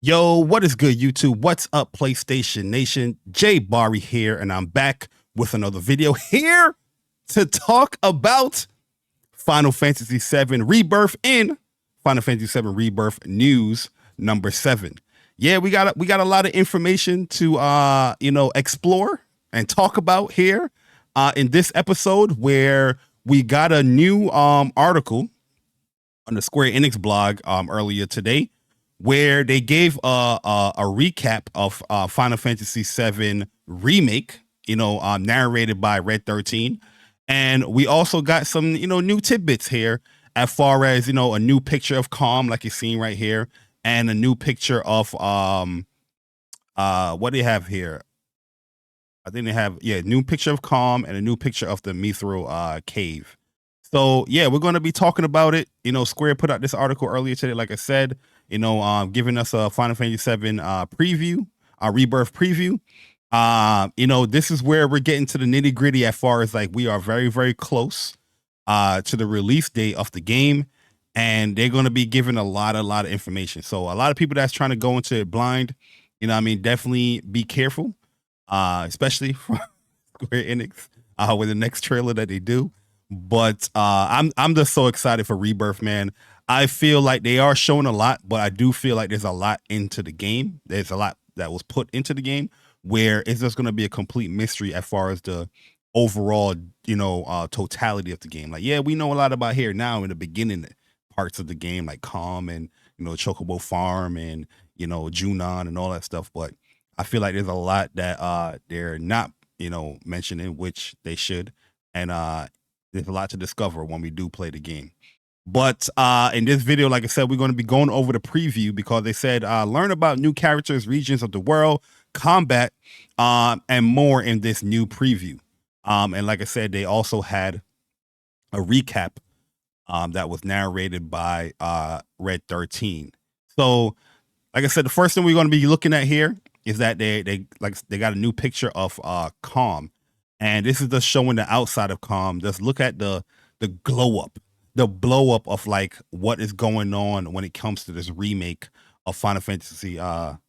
Yo, what is good, YouTube? What's up, PlayStation Nation? Jay Barry here, and I'm back with another video here to talk about Final Fantasy VII Rebirth in Final Fantasy VII Rebirth news number 7. Yeah, we got a lot of information to explore and talk about here in this episode, where we got a new article on the Square Enix blog earlier today, where they gave a recap of Final Fantasy VII Remake, narrated by Red 13. And we also got some, new tidbits here as far as, a new picture of Comm, like you're seeing right here, and a new picture of, what do they have here? I think they have, new picture of Comm and a new picture of the Mithril cave. So, yeah, we're going to be talking about it. Square put out this article earlier today, like I said, giving us a Final Fantasy VII preview, a Rebirth preview. This is where we're getting to the nitty gritty as far as like we are very, very close to the release date of the game, and they're going to be giving a lot of information. So a lot of people that's trying to go into it blind, definitely be careful, especially from Square Enix with the next trailer that they do. But I'm just so excited for Rebirth, man. I feel like they are showing a lot, but I do feel like there's a lot into the game. There's a lot that was put into the game where it's just going to be a complete mystery as far as the overall, totality of the game. Like, yeah, we know a lot about here now in the beginning parts of the game, like Comm and, Chocobo Farm and, Junon and all that stuff. But I feel like there's a lot that they're not, mentioning, which they should. And there's a lot to discover when we do play the game. But in this video, like I said, we're going to be going over the preview because they said learn about new characters, regions of the world, combat, and more in this new preview. And like I said, they also had a recap that was narrated by Red 13. So, like I said, the first thing we're going to be looking at here is that they got a new picture of Comm. And this is just showing the outside of Comm. Just look at the glow up, the blow up of like what is going on when it comes to this remake of Final Fantasy 7.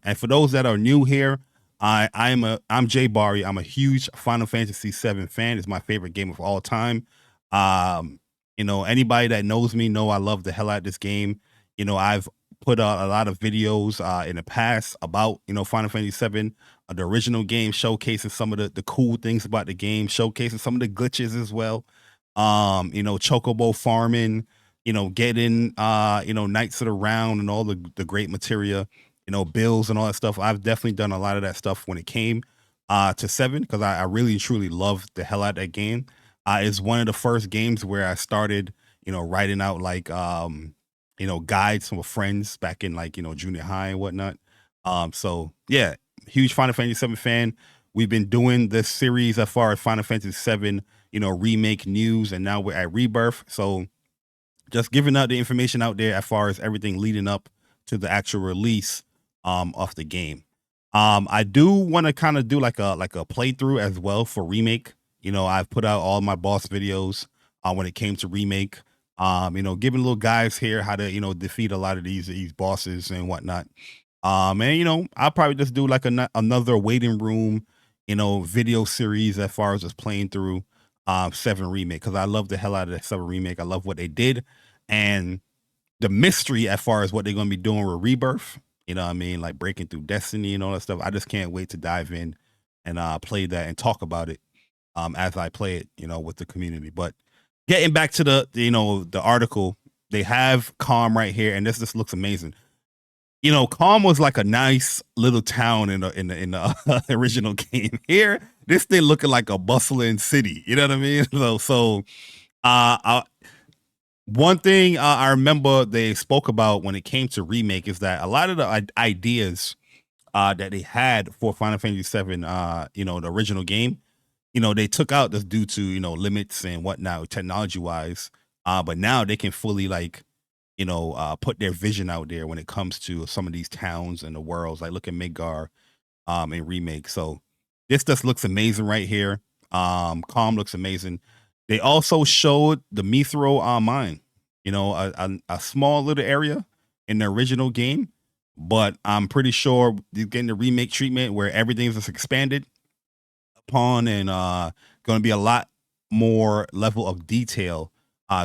And for those that are new here, I'm Jay Barry. I'm a huge Final Fantasy 7 fan. It's my favorite game of all time. Anybody that knows me know I love the hell out of this game. I've put out a lot of videos in the past about, Final Fantasy 7, the original game, showcasing some of the cool things about the game, showcasing some of the glitches as well. Chocobo farming, getting, Knights of the Round and all the great materia, bills and all that stuff. I've definitely done a lot of that stuff when it came to 7 because I really truly love the hell out of that game. It's one of the first games where I started, writing out like, guides from friends back in like, junior high and whatnot. So yeah, huge Final Fantasy 7 fan. We've been doing this series as far as Final Fantasy 7, remake news, and now we're at Rebirth. So just giving out the information out there as far as everything leading up to the actual release of the game. I do want to kind of do like a playthrough as well for remake. I've put out all my boss videos when it came to remake. Giving little guys here how to, defeat a lot of these bosses and whatnot. And, I'll probably just do like another waiting room, video series as far as just playing through 7 Remake, because I love the hell out of that 7 Remake. I love what they did. And the mystery as far as what they're going to be doing with Rebirth, like breaking through Destiny and all that stuff. I just can't wait to dive in and play that and talk about it as I play it, with the community. But getting back to the article, they have Comm right here, and this just looks amazing. Comm was like a nice little town in the original game. Here, this thing looking like a bustling city. You know what I mean? One thing I remember they spoke about when it came to remake is that a lot of the ideas that they had for Final Fantasy 7, the original game, they took out this due to, limits and whatnot, technology wise. But now they can fully like, put their vision out there when it comes to some of these towns and the worlds. Like look at Midgar in remake. So this just looks amazing right here. Comm looks amazing. They also showed the Mithril mine, a small little area in the original game. but I'm pretty sure you're getting the remake treatment where everything's just expanded upon, and going to be a lot more level of detail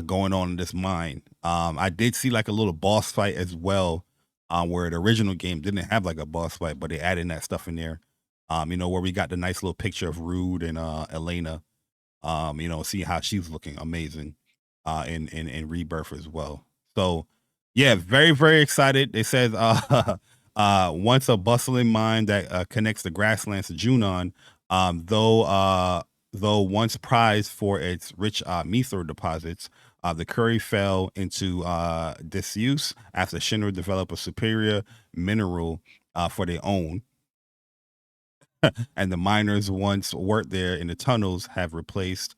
going on in this mine. I did see like a little boss fight as well, where the original game didn't have like a boss fight, but they added that stuff in there. Where we got the nice little picture of Rude and Elena. See how she's looking amazing in Rebirth as well. So yeah, very, very excited. They said once a bustling mine that connects the grasslands to Junon, though once prized for its rich mithril deposits, the curry fell into disuse after Shinra developed a superior mineral for their own, and the miners once worked there in the tunnels have replaced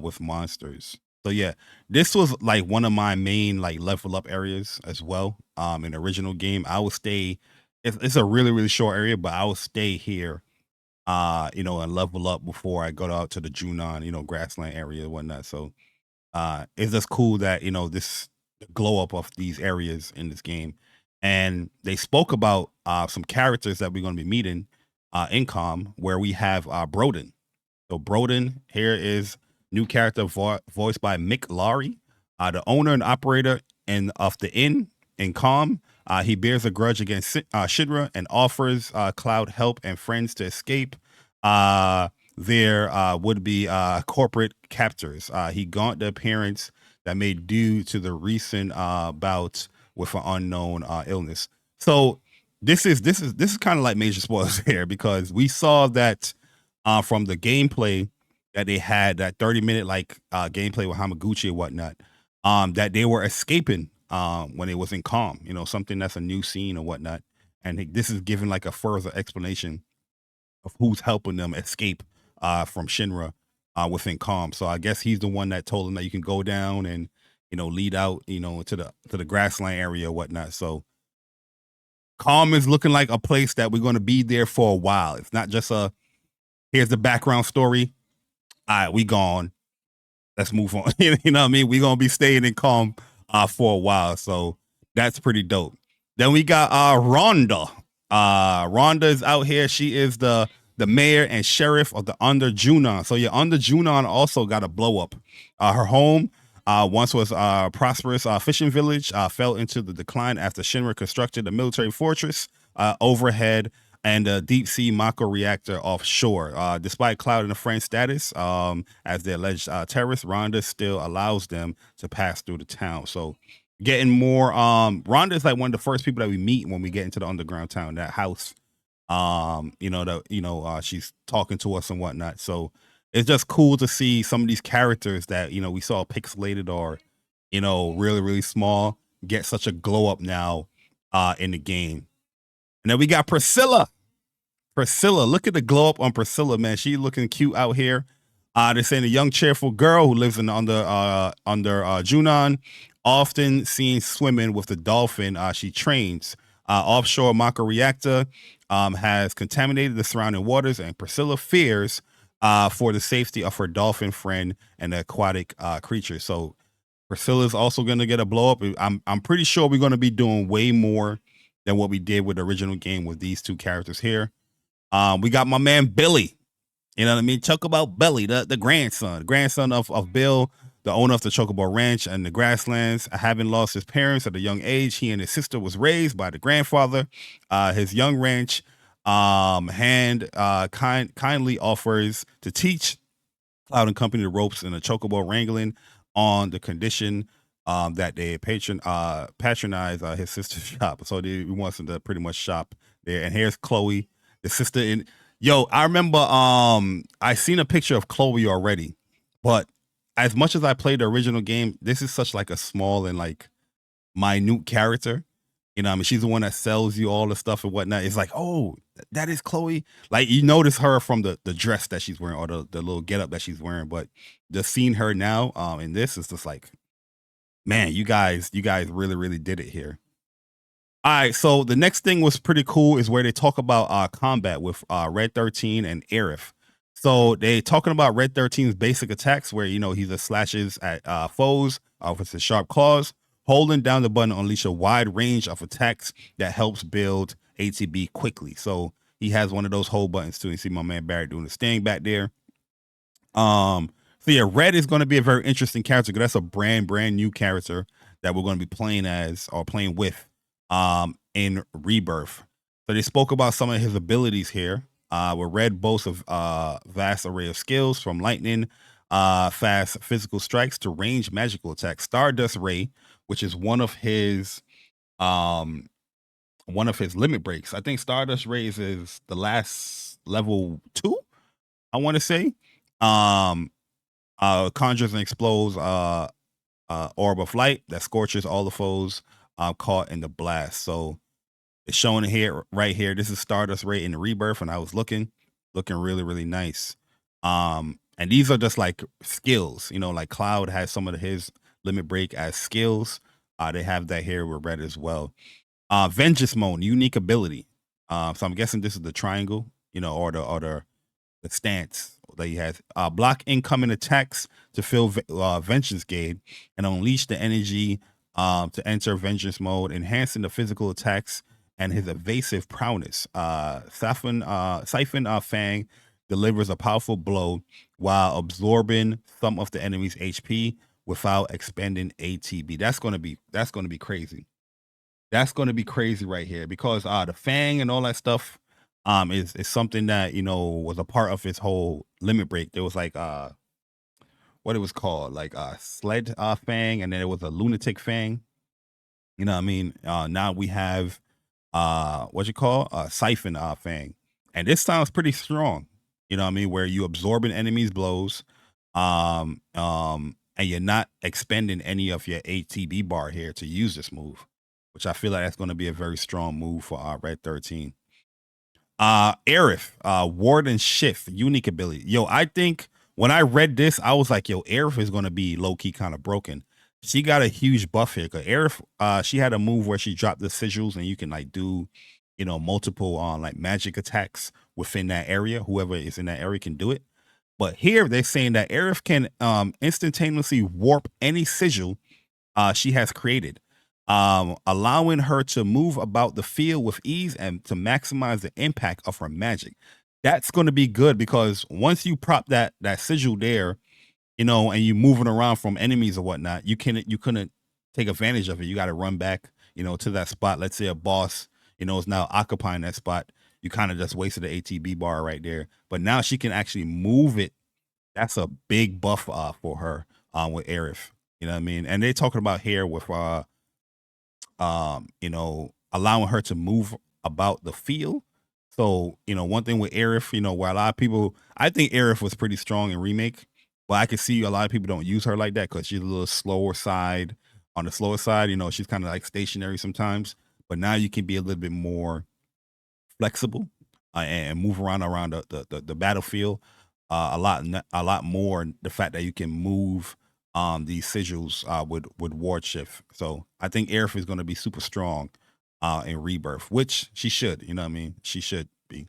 with monsters. So yeah, this was like one of my main like level up areas as well. In the original game, I would stay. It's a really, really short area, but I would stay here, and level up before I go out to the Junon, grassland area and whatnot. So it's just cool that this glow up of these areas in this game. And they spoke about some characters that we're going to be meeting in Comm, where we have Broden. So Broden here is new character voiced by Mick Laurie, the owner and operator of the inn in Comm. He bears a grudge against Shinra and offers Cloud help and friends to escape their would-be corporate captors. He gaunt the appearance that made due to the recent bout with an unknown illness. So this is kind of like major spoilers here, because we saw that from the gameplay that they had, that 30-minute like gameplay with Hamaguchi and whatnot, that they were escaping when it was in Comm, something that's a new scene or whatnot. And this is giving like a further explanation of who's helping them escape from Shinra within Comm. So I guess he's the one that told them that you can go down and lead out to the grassland area or whatnot. So Comm is looking like a place that we're going to be there for a while. It's not just here's the background story. All right, we gone. Let's move on. You know what I mean? We're going to be staying in Comm for a while. So that's pretty dope. Then we got Rhonda. Rhonda is out here. She is the mayor and sheriff of the Under Junon. So yeah, Under Junon also got a blow up. Her home once was a prosperous fishing village, fell into the decline after Shinra constructed a military fortress overhead and a deep sea Mako reactor offshore. Despite Cloud and the friend status as the alleged terrorists, Rhonda still allows them to pass through the town. So getting more, Rhonda is like one of the first people that we meet when we get into the underground town, that house. She's talking to us and whatnot. So it's just cool to see some of these characters that we saw pixelated or really, really small get such a glow up now in the game. And then we got Priscilla. Look at the glow up on Priscilla, man. She looking cute out here. They're saying a young, cheerful girl who lives in the under Junon, often seen swimming with the dolphin she trains. Offshore Mako reactor has contaminated the surrounding waters, and Priscilla fears for the safety of her dolphin friend and the aquatic creature. So Priscilla's also going to get a blow up. I'm pretty sure we're going to be doing way more than what we did with the original game with these two characters here. We got my man Billy. You know what I mean? Chocobo Billy, the grandson of Bill, the owner of the Chocobo Ranch and the grasslands. Having lost his parents at a young age, he and his sister was raised by the grandfather. His young ranch kindly offers to teach Cloud and Company the ropes in the Chocobo wrangling on the condition that they patronize his sister's shop. So he wants them to pretty much shop there. And here's Chloe, the sister in. Yo, I remember I seen a picture of Chloe already, but as much as I played the original game, this is such like a small and like minute character. I mean, she's the one that sells you all the stuff and whatnot. It's like, oh, that is Chloe. Like, you notice her from the dress that she's wearing or the little getup that she's wearing, but just seeing her now in this is just like, man, you guys really, really did it here. All right, so the next thing was pretty cool is where they talk about combat with Red 13 and Aerith. So they talking about Red 13's basic attacks where he just slashes at foes with his sharp claws, Holding down the button unleash a wide range of attacks that helps build ATB quickly. So he has one of those hold buttons too. You see my man Barrett doing the sting back there. So yeah, Red is going to be a very interesting character because that's a brand new character that we're going to be playing as or playing with in Rebirth. So they spoke about some of his abilities here. Where Red boasts a vast array of skills from lightning, fast physical strikes to range magical attacks. Stardust Ray, which is one of his limit breaks. I think Stardust Ray is the last level 2, I want to say. Conjures and explodes orb of light that scorches all the foes caught in the blast. So it's showing here, right here. This is Stardust Ray in the Rebirth, and I was looking really, really nice. And these are just like skills, you know, like Cloud has some of his limit break as skills. They have that here with Red as well. Vengeance mode, unique ability. So I'm guessing this is the triangle, you know, or the stance that he has. Block incoming attacks to fill vengeance gauge and unleash the energy to enter vengeance mode, enhancing the physical attacks and his evasive prowess. Siphon Fang delivers a powerful blow while absorbing some of the enemy's HP without expending ATB. That's gonna be crazy. That's gonna be crazy right here because the Fang and all that stuff is something that, you know, was a part of his whole limit break. There was like what it was called, like sled Fang, and then there was a lunatic Fang. You know what I mean? Now we have Siphon Fang. And this sounds pretty strong. You know what I mean? Where you absorb an enemy's blows, and you're not expending any of your ATB bar here to use this move, which I feel like that's going to be a very strong move for Red 13. Aerith, Warden Shift, unique ability. Yo, I think when I read this, I was like, yo, Aerith is going to be low-key kind of broken. She got a huge buff here because Aerith, she had a move where she dropped the sigils and you can like do, you know, multiple like magic attacks within that area. Whoever is in that area can do it. But here they're saying that Aerith can instantaneously warp any sigil she has created, allowing her to move about the field with ease and to maximize the impact of her magic. That's going to be good because once you prop that sigil there, you know, and you moving around from enemies or whatnot, you couldn't take advantage of it. You got to run back, you know, to that spot. Let's say a boss, you know, is now occupying that spot. You kind of just wasted the ATB bar right there. But now she can actually move it. That's a big buff for her with Aerith. You know what I mean? And they're talking about here with you know, allowing her to move about the field. So, you know, one thing with Aerith, you know, where a lot of people, I think Aerith was pretty strong in Remake, but I can see a lot of people don't use her like that because she's a little slower side. On the slower side, you know, she's kind of like stationary sometimes. But now you can be a little bit more flexible and move around the battlefield a lot more. The fact that you can move these sigils with ward shift. So I think Aerith is going to be super strong in Rebirth, which she should. You know what I mean? She should be.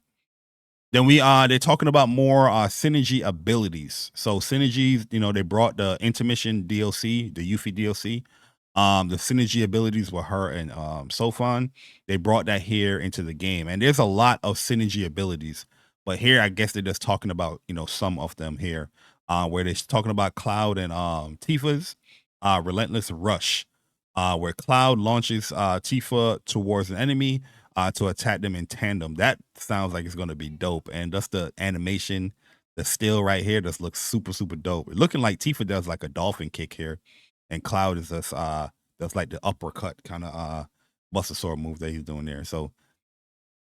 Then they're talking about more synergy abilities. So synergies, you know, they brought the intermission DLC, the Yuffie DLC. The synergy abilities with her and Sofan. They brought that here into the game, and there's a lot of synergy abilities. But here, I guess they're just talking about, you know, some of them here, where they're talking about Cloud and Tifa's Relentless Rush, where Cloud launches Tifa towards an enemy to attack them in tandem. That sounds like it's going to be dope. And that's the animation, the still right here, just looks super, super dope. Looking like Tifa does like a dolphin kick here, and Cloud is just that's like the uppercut kind of Buster Sword move that he's doing there. So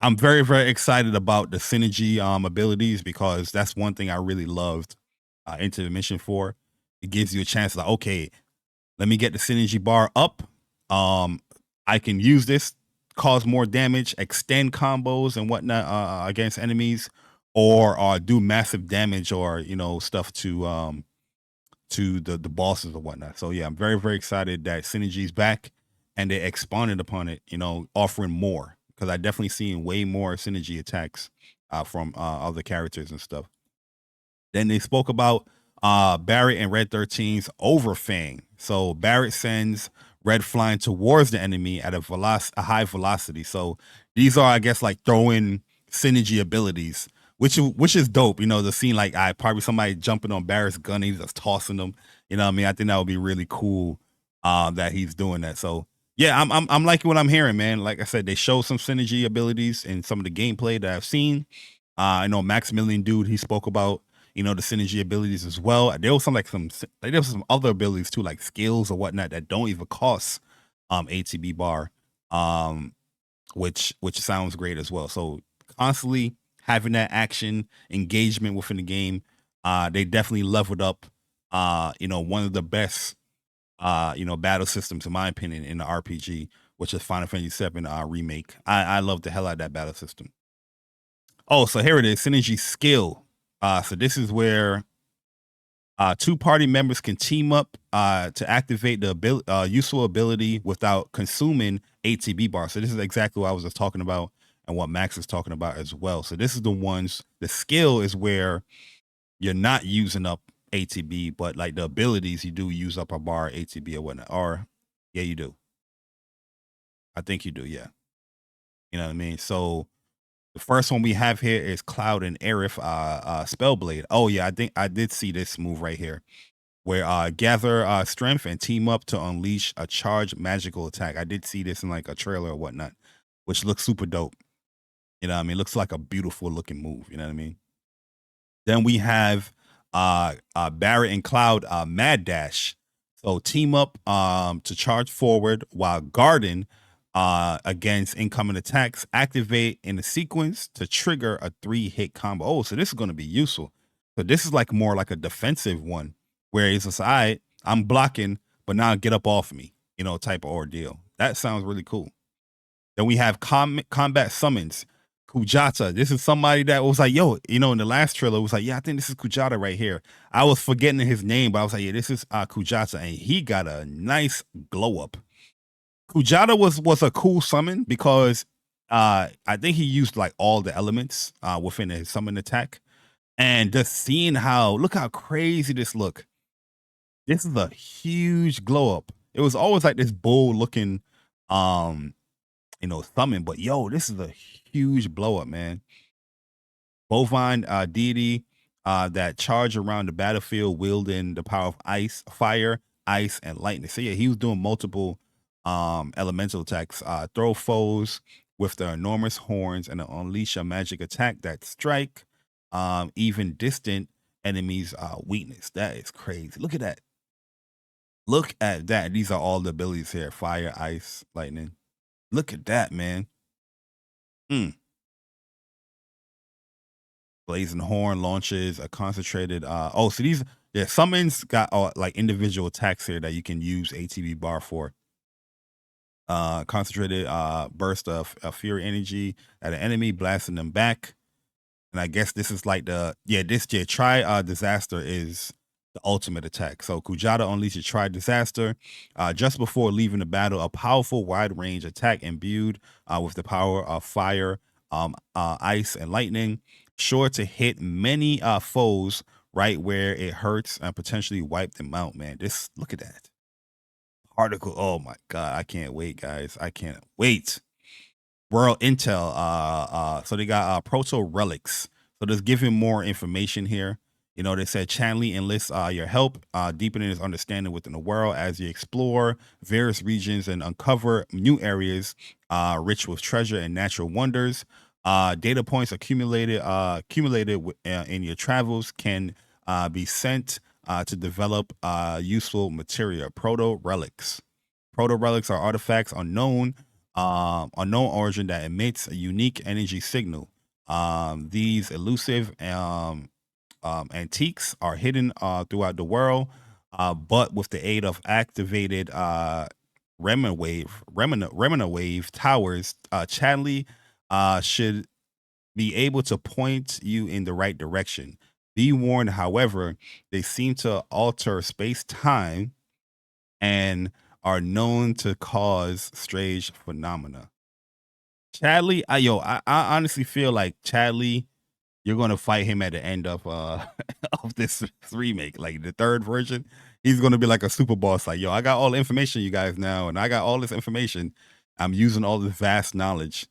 I'm very, very excited about the synergy abilities because that's one thing I really loved Into the Mission for. It gives you a chance like, okay, let me get the synergy bar up. I can use this, cause more damage, extend combos and whatnot against enemies, or do massive damage or, you know, stuff to the bosses or whatnot. So yeah, I'm very, very excited that Synergy's back and they expanded upon it, you know, offering more, because I definitely seen way more Synergy attacks from other characters and stuff. Then they spoke about Barrett and Red 13's Overfang. So Barrett sends red flying towards the enemy at a high velocity. So these are, I guess, like throwing synergy abilities, which is dope. You know, the scene like probably somebody jumping on Barrett's gun, and he's just tossing them. You know what I mean? I think that would be really cool that he's doing that. So yeah, I'm liking what I'm hearing, man. Like I said, they show some synergy abilities in some of the gameplay that I've seen. I know Maximilian dude, he spoke about, you know, the synergy abilities as well. There was some there was some other abilities too, like skills or whatnot that don't even cost ATB bar, which sounds great as well. So constantly having that action engagement within the game, they definitely leveled up. You know, one of the best you know, battle systems in my opinion in the RPG, which is Final Fantasy VII remake. I love the hell out of that battle system. Oh, so here it is, synergy skill. So this is where two party members can team up to activate the useful ability without consuming ATB bar. So this is exactly what I was just talking about and what Max is talking about as well. So this is the skill is where you're not using up ATB, but like the abilities you do use up a bar ATB or whatnot. Or yeah, you do. I think you do, yeah. You know what I mean? So the first one we have here is Cloud and Aerith Spellblade. Oh yeah, I think I did see this move right here, where gather strength and team up to unleash a charged magical attack. I did see this in like a trailer or whatnot, which looks super dope. You know what I mean? It looks like a beautiful looking move. You know what I mean? Then we have Barrett and Cloud Mad Dash. So team up to charge forward while guarding against incoming attacks. Activate in a sequence to trigger a 3-hit combo. Oh, so this is going to be useful. So this is like more like a defensive one, where it's just, all right, I'm blocking, but now get up off me, you know, type of ordeal. That sounds really cool. Then we have combat summons. Kuata. This is somebody that was like, yo, you know, in the last trailer, it was like, yeah, I think this is Kuata right here. I was forgetting his name, but I was like, yeah, this is Kuata, and he got a nice glow up. Kuata was a cool summon because I think he used like all the elements within his summon attack, and just seeing look how crazy this look. This is a huge glow up. It was always like this bull looking you know, thumbing, but yo, this is a huge blow up, man. Bovine deity that charge around the battlefield wielding the power of ice, fire, ice, and lightning. So yeah, he was doing multiple elemental attacks. Throw foes with their enormous horns and unleash a magic attack that strike even distant enemies weakness. That is crazy. Look at that. Look at that. These are all the abilities here: fire, ice, lightning. Look at that, man. Blazing Horn launches a concentrated. Oh, so these summons got like individual attacks here that you can use ATB bar for. Concentrated burst of fury energy at an enemy, blasting them back. And I guess this is like try disaster is the ultimate attack. So Kuata unleashes try disaster just before leaving the battle. A powerful wide range attack imbued with the power of fire, ice, and lightning, sure to hit many foes right where it hurts and potentially wipe them out. Man, look at that article. Oh my god, I can't wait, guys. I can't wait. World Intel. So they got Proto Relics. So just giving more information here. You know, they said Chanley enlists your help, deepening his understanding within the world as you explore various regions and uncover new areas rich with treasure and natural wonders. Data points accumulated in your travels can be sent to develop useful material. Proto Relics. Proto Relics are artifacts unknown origin that emits a unique energy signal. These elusive antiques are hidden throughout the world, but with the aid of activated remnant wave towers, Chadley should be able to point you in the right direction. Be warned, however, they seem to alter space-time and are known to cause strange phenomena. Chadley, I honestly feel like Chadley, you're gonna fight him at the end of of this remake, like the third version. He's gonna be like a super boss, like, yo, I got all the information, you guys, now, and I got all this information. I'm using all this vast knowledge.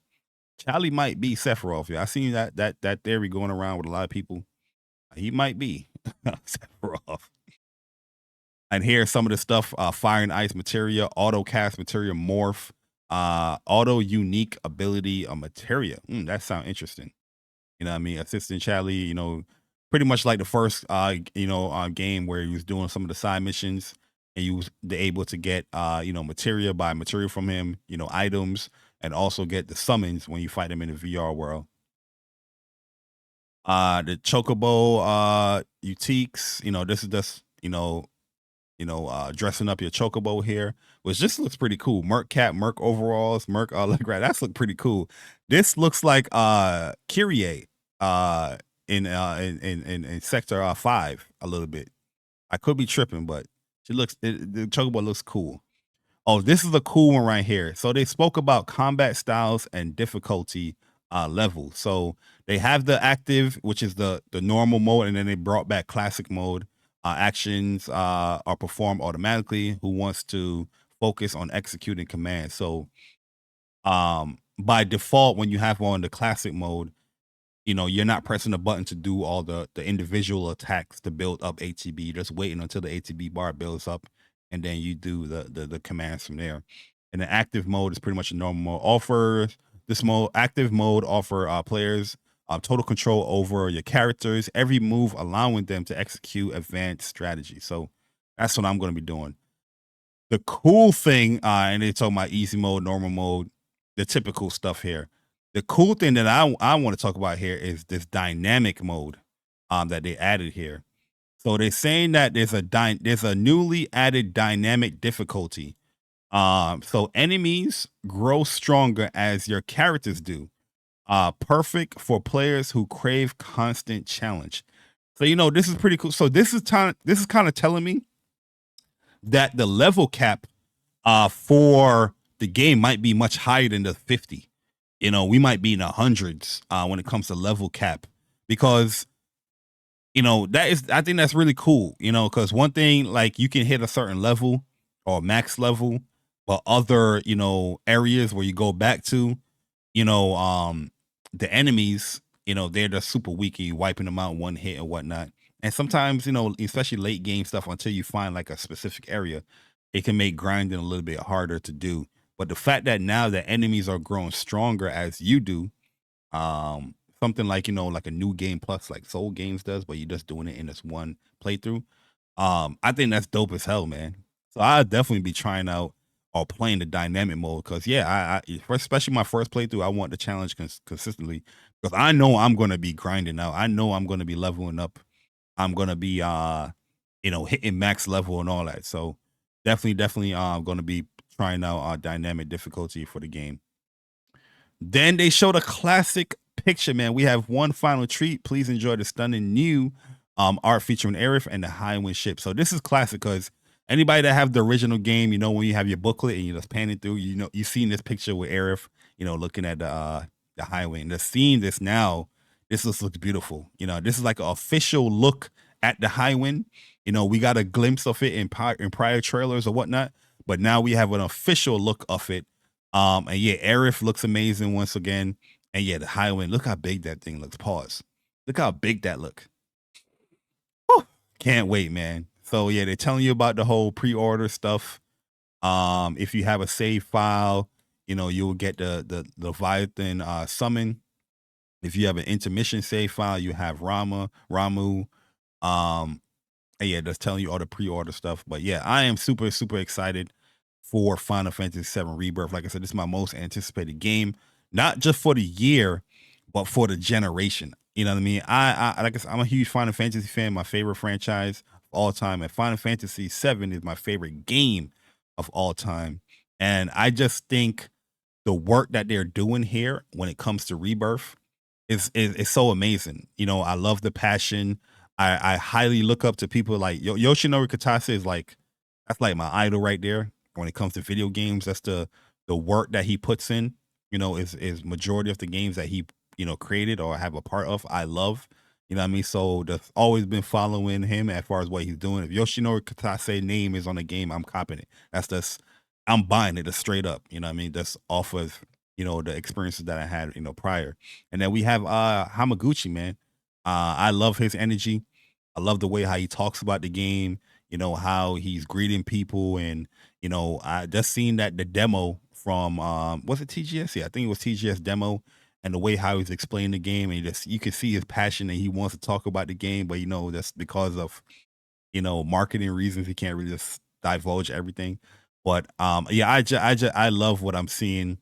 Charlie might be Sephiroth. Yeah, I seen that theory going around with a lot of people. He might be Sephiroth. And here's some of the stuff: fire and ice materia, auto cast materia, morph, auto unique ability materia. That sounds interesting. You know what I mean? Assistant Charlie, you know, pretty much like the first game where he was doing some of the side missions and you was able to get materia by materia from him, you know, items, and also get the summons when you fight him in the VR world. The chocobo utiques, you know, this is just, dressing up your chocobo here, which just looks pretty cool. Merc cap, Merc overalls, Merc look right. That's look pretty cool. This looks like Kyrie in Sector 5 a little bit. I could be tripping, but the chocobo looks cool. Oh, this is a cool one right here. So they spoke about combat styles and difficulty level. So they have the active, which is the normal mode, and then they brought back classic mode. Actions are performed automatically. Who wants to focus on executing commands? So by default, when you have on the classic mode, you know, you're not pressing the button to do all the individual attacks to build up ATB. You're just waiting until the ATB bar builds up, and then you do the commands from there. And the active mode is pretty much a normal mode. Active mode offer players total control over your characters, every move allowing them to execute advanced strategy. So that's what I'm going to be doing. The cool thing, and they talk about easy mode, normal mode, the typical stuff here. The cool thing that I want to talk about here is this dynamic mode that they added here. So they're saying that there's a newly added dynamic difficulty. So enemies grow stronger as your characters do. Perfect for players who crave constant challenge. So you know this is pretty cool. So this is kind of telling me that the level cap for the game might be much higher than the 50. You know, we might be in the hundreds when it comes to level cap, because you know I think that's really cool. You know, because one thing, like, you can hit a certain level or max level, but other areas where you go back to, the enemies, they're just super weak and you wiping them out one hit and whatnot. And sometimes, especially late game stuff, until you find like a specific area, it can make grinding a little bit harder to do. But the fact that now the enemies are growing stronger as you do, something like, like a new game plus like Soul Games does, but you're just doing it in this one playthrough. I think that's dope as hell, man. So I'll definitely be trying out or playing the dynamic mode, because I especially my first playthrough, I want the challenge consistently, because I know I'm going to be grinding out. I know I'm going to be leveling up. I'm going to be hitting max level and all that. So definitely going to be trying out dynamic difficulty for the game. Then they showed a classic picture, man. We have one final treat. Please enjoy the stunning new art featuring Aerith and the Highwind ship. So this is classic because anybody that have the original game, when you have your booklet and you're just panning through, you've seen this picture with Aerith, looking at the Highwind. The scene this now, this looks beautiful. This is like an official look at the Highwind. We got a glimpse of it in prior trailers or whatnot, but now we have an official look of it. And yeah, Aerith looks amazing once again. And yeah, the Highwind, look how big that thing looks. Pause. Look how big that look. Whew. Can't wait, man. So yeah, they're telling you about the whole pre-order stuff. If you have a save file, you'll get the Leviathan summon. If you have an intermission save file, you have Ramu. And yeah, that's telling you all the pre-order stuff. But yeah, I am super, super excited for Final Fantasy VII Rebirth. Like I said, this is my most anticipated game, not just for the year, but for the generation. You know what I mean? Like I said, I'm a huge Final Fantasy fan. My favorite franchise of all time, and Final Fantasy VII is my favorite game of all time. And I just think the work that they're doing here when it comes to Rebirth is so amazing. I love the passion. I highly look up to people like Yoshinori Kitase is like, that's like my idol right there when it comes to video games. That's the work that he puts in, is majority of the games that he, created or have a part of, I love. You know what I mean? So that's always been following him as far as what he's doing. If Yoshinori Katase name is on the game, I'm copying it. That's just I'm buying it straight up. You know what I mean? That's off of, the experiences that I had, prior. And then we have Hamaguchi, man. I love his energy. I love the way how he talks about the game, how he's greeting people. And, I just seen that the demo from was it TGS? Yeah, I think it was TGS demo, and the way how he's explaining the game, and you can see his passion and he wants to talk about the game, but that's because of marketing reasons. He can't really just divulge everything. But yeah, I love what I'm seeing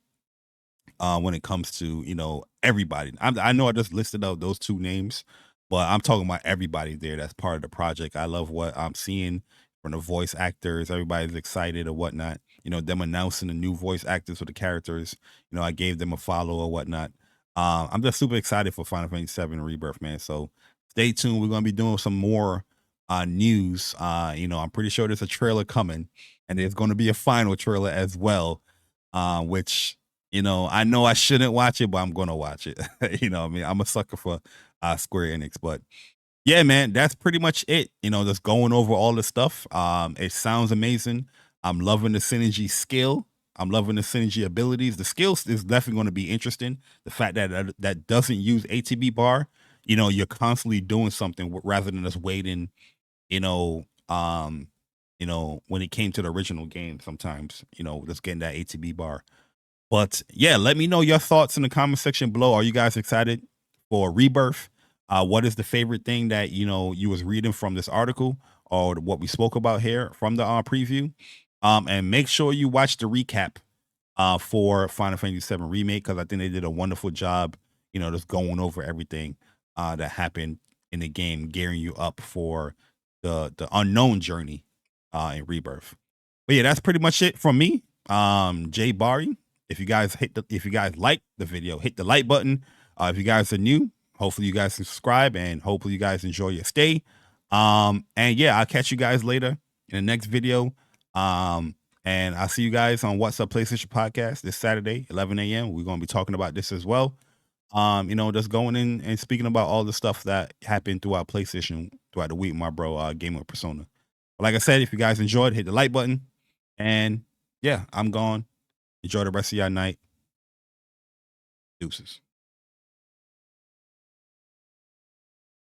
when it comes to everybody. I know I just listed out those two names, but I'm talking about everybody there that's part of the project. I love what I'm seeing from the voice actors. Everybody's excited or whatnot. Them announcing the new voice actors for the characters. I gave them a follow or whatnot. I'm just super excited for Final Fantasy VII Rebirth, man. So stay tuned. We're gonna be doing some more news. I'm pretty sure there's a trailer coming, and there's going to be a final trailer as well, which I know I shouldn't watch it, but I'm gonna watch it. What I mean, I'm a sucker for Square Enix, but yeah, man, that's pretty much it. Just going over all the stuff. It sounds amazing. I'm loving the synergy skill. I'm loving the synergy abilities. The skills is definitely going to be interesting. The fact that doesn't use ATB bar, you're constantly doing something rather than just waiting. You know, um, when it came to the original game, sometimes just getting that ATB bar. But yeah, let me know your thoughts in the comment section below. Are you guys excited for Rebirth? What is the favorite thing that you was reading from this article or what we spoke about here from the preview? And make sure you watch the recap for Final Fantasy VII Remake, because I think they did a wonderful job, just going over everything that happened in the game, gearing you up for the unknown journey in Rebirth. But yeah, that's pretty much it from me. Jay Barry. If you guys like the video, hit the like button. If you guys are new, hopefully you guys can subscribe, and hopefully you guys enjoy your stay. And yeah, I'll catch you guys later in the next video. And I'll see you guys on What's Up PlayStation Podcast this Saturday, 11 a.m. We're going to be talking about this as well. Just going in and speaking about all the stuff that happened throughout PlayStation throughout the week, my bro, Game with Persona. But like I said, if you guys enjoyed, hit the like button. And yeah, I'm gone. Enjoy the rest of your night. Deuces.